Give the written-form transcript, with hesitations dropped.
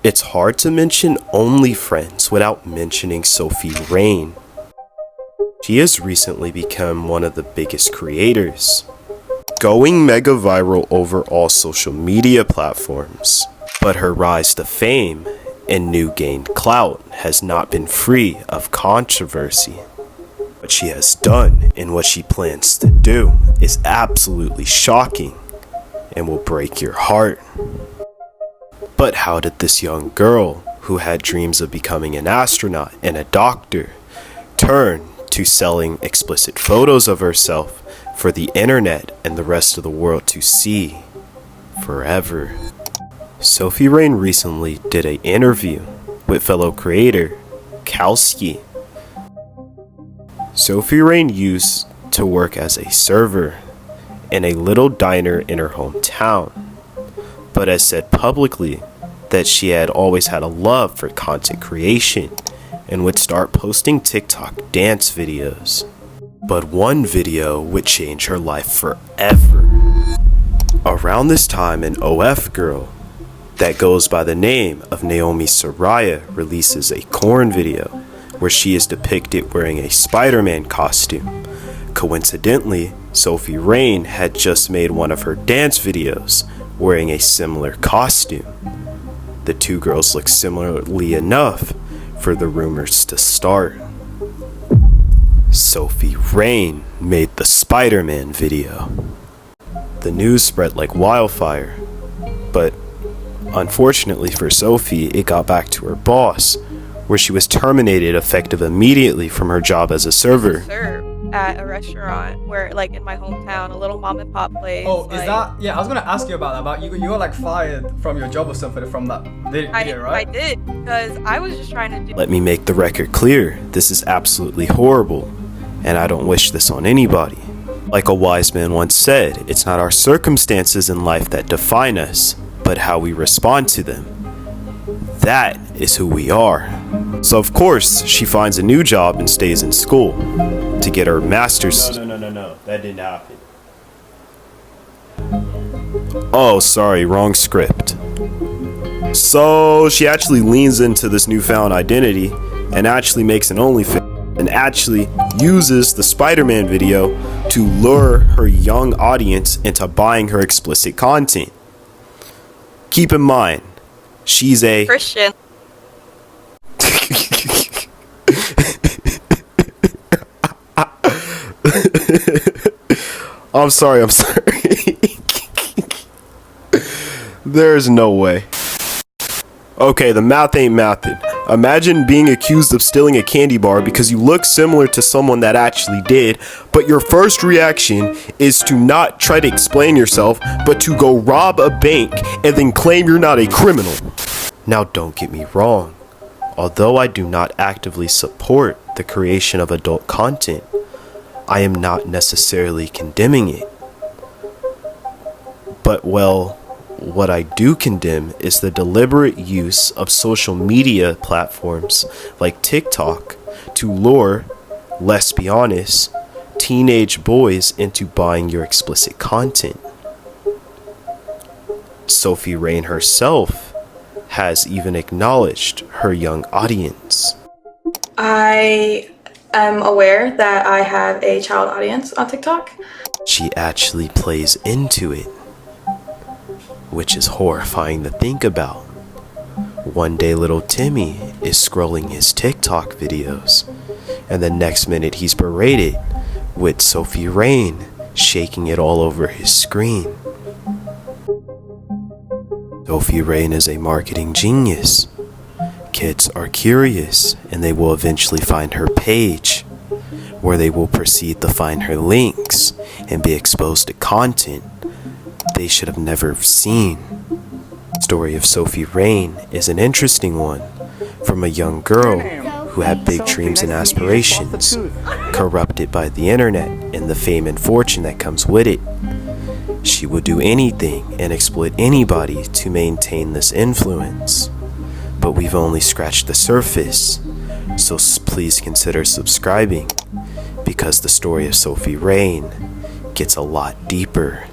It's hard to mention OnlyFriends without mentioning Sophie Rain. She has recently become one of the biggest creators, going mega viral over all social media platforms. But her rise to fame and new gained clout has not been free of controversy. What she has done and what she plans to do is absolutely shocking and will break your heart. But how did this young girl, who had dreams of becoming an astronaut and a doctor, turn to selling explicit photos of herself for the internet and the rest of the world to see forever? Sophie Rain recently did an interview with fellow creator Kalski. Sophie Rain used to work as a server in a little diner in her hometown, but has said publicly that she had always had a love for content creation and would start posting TikTok dance videos. But one video would change her life forever. Around this time, an OF girl that goes by the name of Naomi Soraya releases a corn video where she is depicted wearing a Spider-Man costume. Coincidentally, Sophie Rain had just made one of her dance videos wearing a similar costume. The two girls look similarly enough for the rumors to start. Sophie Rain made the Spider-Man video. The news spread like wildfire, but unfortunately for Sophie, it got back to her boss, where she was terminated effective immediately from her job as a server. Serve at a restaurant where, like, in my hometown, a little mom and pop place. Oh, is that? Yeah, I was gonna ask you about that. About you got like fired from your job or something from that video, right? I did, because I was just trying to do. Let me make the record clear. This is absolutely horrible, and I don't wish this on anybody. Like a wise man once said, it's not our circumstances in life that define us, but how we respond to them. That is who we are. So of course, she finds a new job and stays in school to get her master's. No. That didn't happen. Oh, sorry, wrong script. So she actually leans into this newfound identity and actually makes an OnlyFans and actually uses the Spider-Man video to lure her young audience into buying her explicit content. Keep in mind, she's a Christian. I'm sorry. There's no way. Okay, the math ain't mathin'. Imagine being accused of stealing a candy bar because you look similar to someone that actually did, but your first reaction is to not try to explain yourself, but to go rob a bank and then claim you're not a criminal. Now don't get me wrong. Although I do not actively support the creation of adult content, I am not necessarily condemning it. But well, what I do condemn is the deliberate use of social media platforms like TikTok to lure, let's be honest, teenage boys into buying your explicit content. Sophie Rain herself has even acknowledged her young audience. I am aware that I have a child audience on TikTok. She actually plays into it, which is horrifying to think about. One day little Timmy is scrolling his TikTok videos, and the next minute he's berated with Sophie Rain shaking it all over his screen. Sophie Rain is a marketing genius. Kids are curious, and they will eventually find her page, where they will proceed to find her links and be exposed to content they should have never seen. The story of Sophie Rain is an interesting one, from a young girl who had big dreams and aspirations, corrupted by the internet and the fame and fortune that comes with it. She would do anything and exploit anybody to maintain this influence. But we've only scratched the surface, so please consider subscribing, because the story of Sophie Rain gets a lot deeper.